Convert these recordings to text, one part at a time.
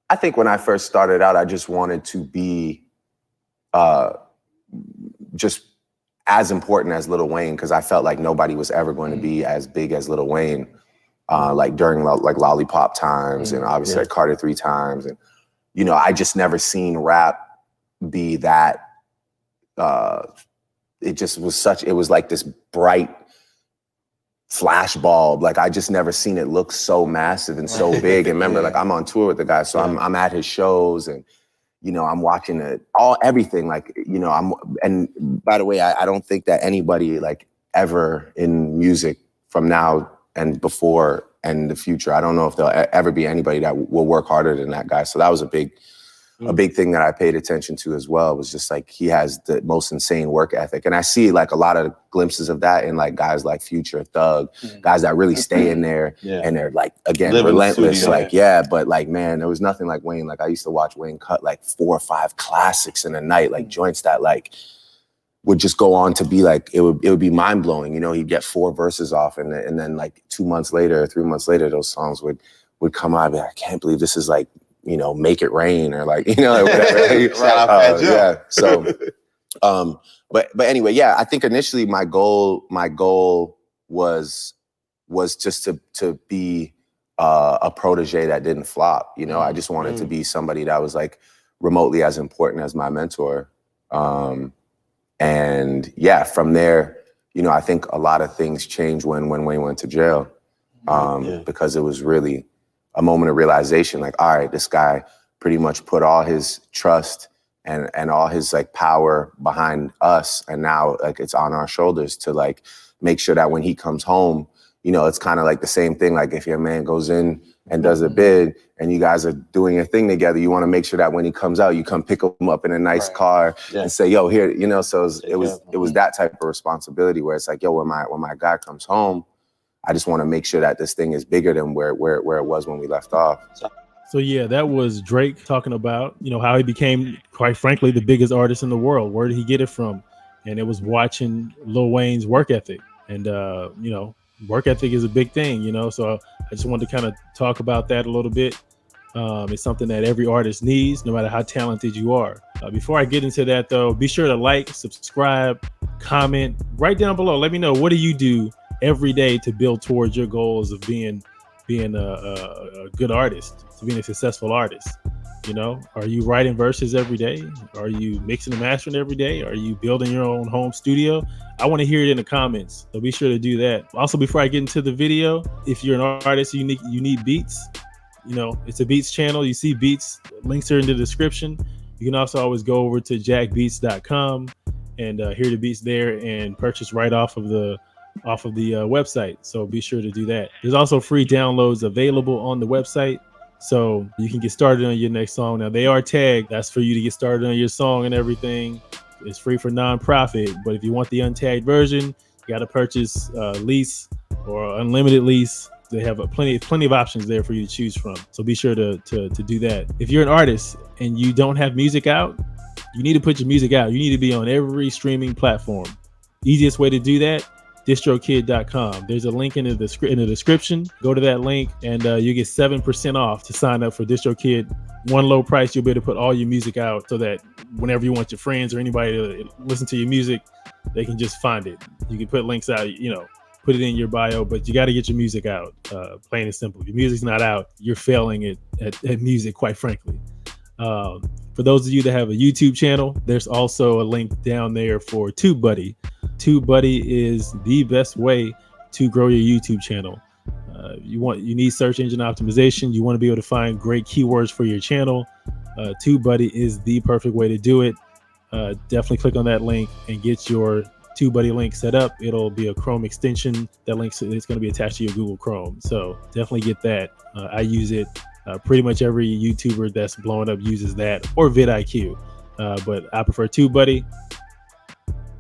I think when I first started out, I just wanted to be just as important as Lil Wayne, because I felt like nobody was ever going to be as big as Lil Wayne, like during like Lollipop times and obviously like Carter 3 times. And, you know, I just never seen rap be that, it just was it was like this bright flash bulb. Like I just never seen it look so massive and so big. And remember, like I'm on tour with the guy, so I'm at his shows and, you know, I'm watching everything. Like, you know, and by the way, I don't think that anybody like ever in music from now and before and the future, I don't know if there'll ever be anybody that will work harder than that guy. So that was a big thing that I paid attention to as well, was just like, he has the most insane work ethic. And I see like a lot of glimpses of that in like guys like Future, Thug, guys that really stay in there and they're like, again, relentless. Like, but like, man, there was nothing like Wayne. Like I used to watch Wayne cut like 4 or 5 classics in a night, like joints that like would just go on to be like, it would be mind blowing. You know, he'd get 4 verses off and then like 2 months later or 3 months later, those songs would come out. I'd be like, I can't believe this is like, you know, Make It Rain or like, you know, whatever. So, but anyway, I think initially my goal was just to be a protege that didn't flop. You know, I just wanted to be somebody that was like remotely as important as my mentor. And from there, you know, I think a lot of things changed when Wayne went to jail, because it was really a moment of realization, like, all right, this guy pretty much put all his trust and all his like power behind us. And now like it's on our shoulders to like make sure that when he comes home, you know, it's kind of like the same thing. Like if your man goes in and does a bid and you guys are doing a thing together, you want to make sure that when he comes out, you come pick him up in a nice car and say, yo, here, you know, so it was that type of responsibility where it's like, yo, when my guy comes home, I just want to make sure that this thing is bigger than where it was when we left off. So yeah, that was Drake talking about, you know, how he became, quite frankly, the biggest artist in the world. Where did he get it from? And it was watching Lil Wayne's work ethic. And, you know, work ethic is a big thing, you know, so I just wanted to kind of talk about that a little bit. It's something that every artist needs, no matter how talented you are. Before I get into that, though, be sure to like, subscribe, comment, right down below. Let me know, what do you do every day to build towards your goals of being a good artist, to being a successful artist? You know, are you writing verses every day? Are you mixing and mastering every day? Are you building your own home studio? I want to hear it in the comments, so be sure to do that. Also, before I get into the video, if you're an artist, you need beats. You know, it's a beats channel. You see beats, links are in the description. You can also always go over to jackbeats.com and hear the beats there and purchase right off of the website. So be sure to do that. There's also free downloads available on the website, so you can get started on your next song. Now they are tagged. That's for you to get started on your song and everything. It's free for nonprofit, but if you want the untagged version, you got to purchase lease or unlimited lease. They have plenty of options there for you to choose from. So be sure to do that. If you're an artist and you don't have music out, you need to put your music out. You need to be on every streaming platform. Easiest way to do that, distrokid.com. There's a link in the description. Go to that link and you get 7% off to sign up for DistroKid. One low price, you'll be able to put all your music out so that whenever you want your friends or anybody to listen to your music, they can just find it. You can put links out, you know, put it in your bio, but you got to get your music out, plain and simple. If your music's not out, you're failing at music, quite frankly. For those of you that have a YouTube channel, there's also a link down there for TubeBuddy. TubeBuddy is the best way to grow your YouTube channel. You need search engine optimization. You want to be able to find great keywords for your channel. TubeBuddy is the perfect way to do it. Definitely click on that link and get your TubeBuddy link set up. It'll be a Chrome extension. That link is going to be attached to your Google Chrome. So definitely get that. I use it. Pretty much every YouTuber that's blowing up uses that, or vidIQ. But I prefer TubeBuddy,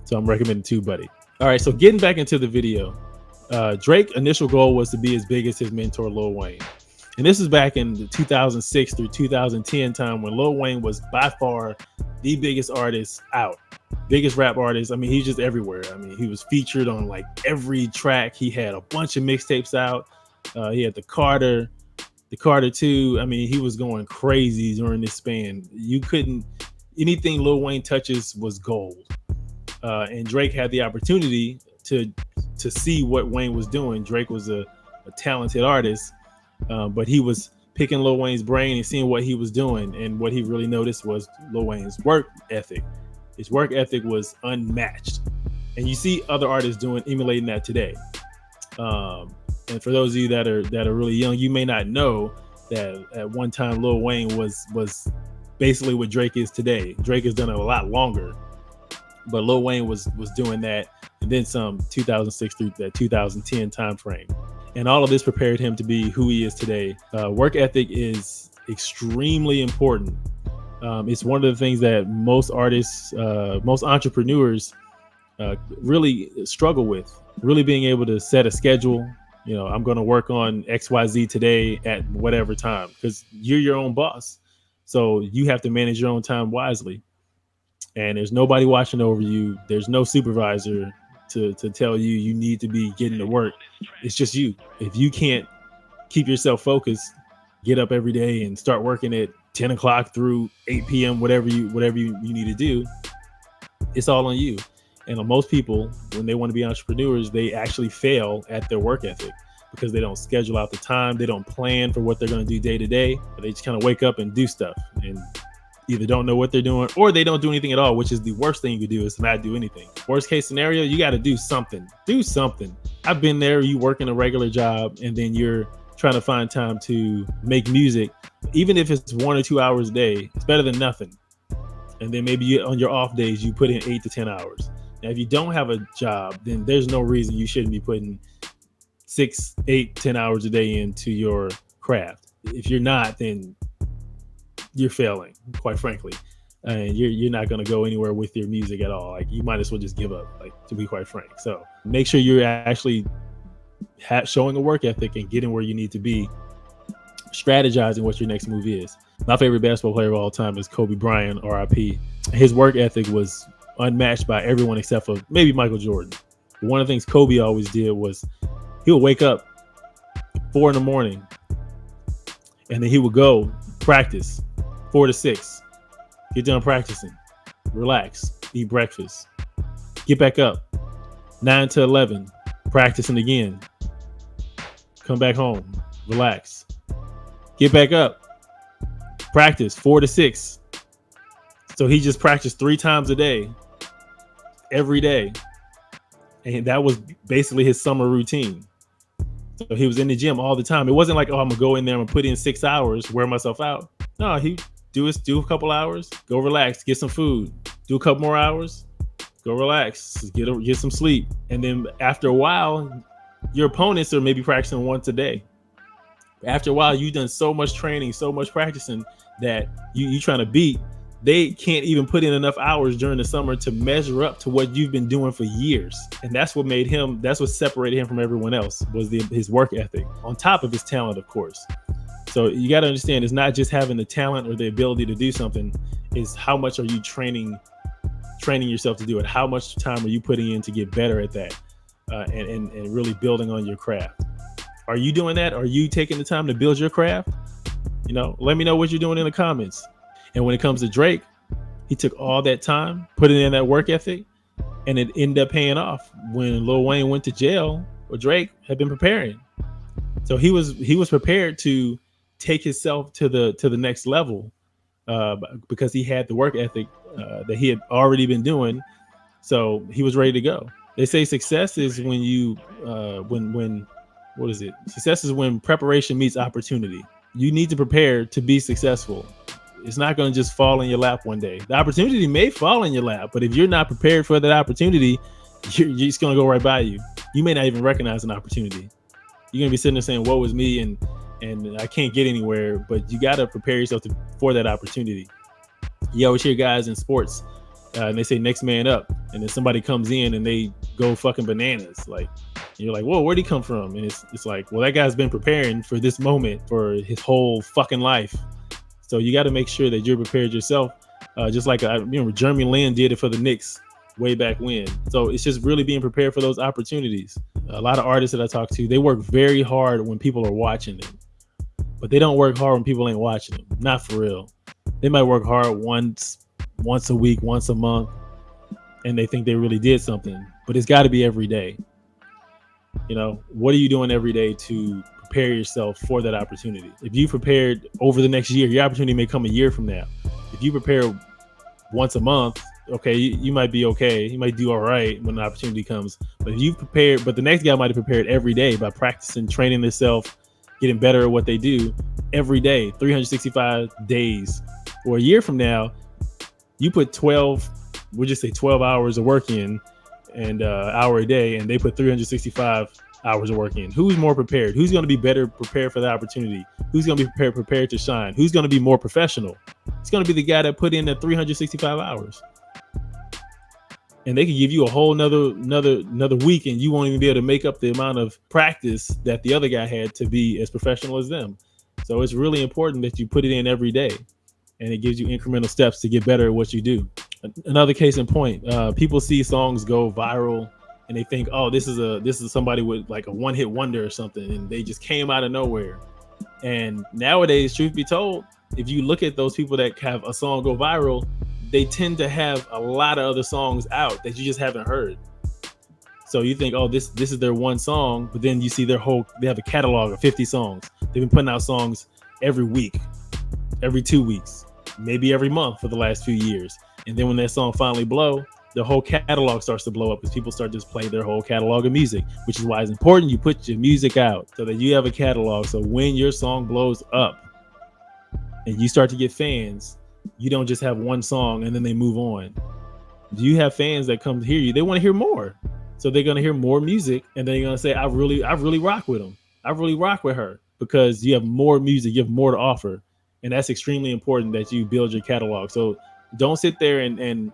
so I'm recommending TubeBuddy. All right, so getting back into the video, Drake's initial goal was to be as big as his mentor Lil Wayne. And this is back in the 2006 through 2010 time when Lil Wayne was by far the biggest artist out. Biggest rap artist. I mean, he's just everywhere. I mean, he was featured on like every track. He had a bunch of mixtapes out. He had the Carter, The Carter 2, I mean, he was going crazy during this span. You couldn't, anything Lil Wayne touches was gold. And Drake had the opportunity to see what Wayne was doing. Drake was a talented artist, but he was picking Lil Wayne's brain and seeing what he was doing. And what he really noticed was Lil Wayne's work ethic. His work ethic was unmatched. And you see other artists emulating that today. And for those of you that are really young, you may not know that at one time Lil Wayne was basically what Drake is today. Drake has done it a lot longer, but Lil Wayne was doing that, and then some 2006 through that 2010 time frame. And all of this prepared him to be who he is today. Work ethic is extremely important. It's one of the things that most artists, most entrepreneurs really struggle with, really being able to set a schedule. You know, I'm going to work on XYZ today at whatever time, because you're your own boss. So you have to manage your own time wisely. And there's nobody watching over you. There's no supervisor to tell you need to be getting to work. It's just you. If you can't keep yourself focused, get up every day and start working at 10 o'clock through 8 p.m., whatever you need to do, it's all on you. And most people, when they want to be entrepreneurs, they actually fail at their work ethic because they don't schedule out the time. They don't plan for what they're going to do day to day. They just kind of wake up and do stuff and either don't know what they're doing or they don't do anything at all, which is the worst thing you could do, is to not do anything. Worst case scenario, you got to do something. Do something. I've been there. You working a regular job and then you're trying to find time to make music. Even if it's 1 or 2 hours a day, it's better than nothing. And then maybe on your off days, you put in 8 to 10 hours. Now, if you don't have a job, then there's no reason you shouldn't be putting 6, 8, 10 hours a day into your craft. If you're not, then you're failing, quite frankly. And you're not going to go anywhere with your music at all. Like, you might as well just give up, like, to be quite frank. So make sure you're actually showing a work ethic and getting where you need to be, strategizing what your next move is. My favorite basketball player of all time is Kobe Bryant, RIP. His work ethic was unmatched by everyone except for maybe Michael Jordan. But one of the things Kobe always did was he would wake up 4 a.m. and then he would go practice 4 to 6, get done practicing, relax, eat breakfast, get back up 9 to 11, practicing again, come back home, relax, get back up, practice 4 to 6. So he just practiced 3 times a day, every day. And that was basically his summer routine. So he was in the gym all the time. It wasn't like, oh, I'm gonna go in there and put in 6 hours, wear myself out. No, he do a couple hours, go relax, get some food, do a couple more hours, go relax, get some sleep. And then after a while, your opponents are maybe practicing once a day. After a while, you've done so much training, so much practicing that you trying to beat. They can't even put in enough hours during the summer to measure up to what you've been doing for years. And that's what separated him from everyone else, was his work ethic, on top of his talent, of course. So you got to understand, it's not just having the talent or the ability to do something, is how much are you training yourself to do it? How much time are you putting in to get better at that, and really building on your craft? Are you doing that? Are you taking the time to build your craft? Let me know what you're doing in the comments. And when it comes to Drake, he took all that time, put it in that work ethic, and it ended up paying off. When Lil Wayne went to jail, Drake had been preparing. So he was prepared to take himself to the next level, because he had the work ethic that he had already been doing. So he was ready to go. They say success is when Success is when preparation meets opportunity. You need to prepare to be successful. It's not going to just fall in your lap one day. The opportunity may fall in your lap, but if you're not prepared for that opportunity, you're just going to go right by you. You may not even recognize an opportunity. You're going to be sitting there saying, woe is me, and I can't get anywhere, but you got to prepare yourself for that opportunity. You always hear guys in sports, and they say next man up, and then somebody comes in and they go fucking bananas. Like, you're like, whoa, where'd he come from? And it's like, well, that guy's been preparing for this moment for his whole fucking life. So you got to make sure that you're prepared yourself. Just like I remember Jeremy Lin did it for the Knicks way back when. So it's just really being prepared for those opportunities. A lot of artists that I talk to, they work very hard when people are watching them. but they don't work hard when people ain't watching them. Not for real. They might work hard once a week, once a month, and they think they really did something, but it's got to be every day. You know, what are you doing every day to prepare yourself for that opportunity? If you prepared over the next year, your opportunity may come a year from now. If you prepare once a month, okay, you might be okay. You might do all right when the opportunity comes. But if you prepared, but the next guy might have prepared every day by practicing, training themselves, getting better at what they do every day, 365 days. Or a year from now, you put 12, we'll just say 12 hours of work in and hour a day, and they put 365 hours of work in. Who's more prepared? Who's going to be better prepared for the opportunity? Who's going to be prepared to shine? Who's going to be more professional? It's going to be the guy that put in the 365 hours. And they could give you a whole another week, and you won't even be able to make up the amount of practice that the other guy had to be as professional as them. So it's really important that you put it in every day, and it gives you incremental steps to get better at what you do. Another case in point, people see songs go viral and they think, oh, this is somebody with like a one-hit wonder or something, and they just came out of nowhere. And nowadays, truth be told, if you look at those people that have a song go viral, they tend to have a lot of other songs out that you just haven't heard. So you think, oh, this is their one song, but then you see they have a catalog of 50 songs. They've been putting out songs every week, every 2 weeks, maybe every month for the last few years. And then when that song finally blow, the whole catalog starts to blow up because people start just playing their whole catalog of music, which is why it's important you put your music out so that you have a catalog. So when your song blows up and you start to get fans, you don't just have one song and then they move on. You have fans that come to hear you. They want to hear more. So they're going to hear more music, and they're going to say, I really rock with them. I really rock with her, because you have more music, you have more to offer. And that's extremely important that you build your catalog. So don't sit there and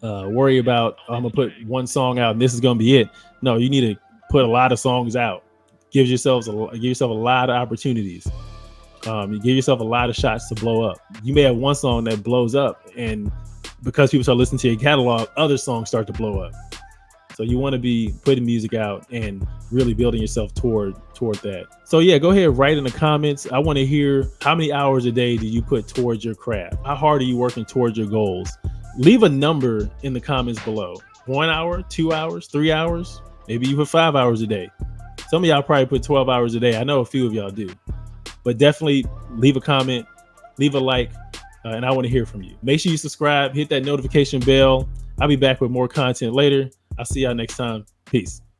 worry about, I'm going to put one song out and this is going to be it. No, you need to put a lot of songs out. Give yourself a lot of opportunities. You give yourself a lot of shots to blow up. You may have one song that blows up, and because people start listening to your catalog, other songs start to blow up. So you want to be putting music out and really building yourself toward that. So yeah, go ahead, write in the comments. I want to hear, how many hours a day do you put towards your craft? How hard are you working towards your goals? Leave a number in the comments below. 1 hour, 2 hours, 3 hours, maybe you put 5 hours a day. Some of y'all probably put 12 hours a day. I know a few of y'all do. But definitely leave a comment, leave a like, and I want to hear from you. Make sure you subscribe, hit that notification bell. I'll be back with more content later. I'll see y'all next time. Peace.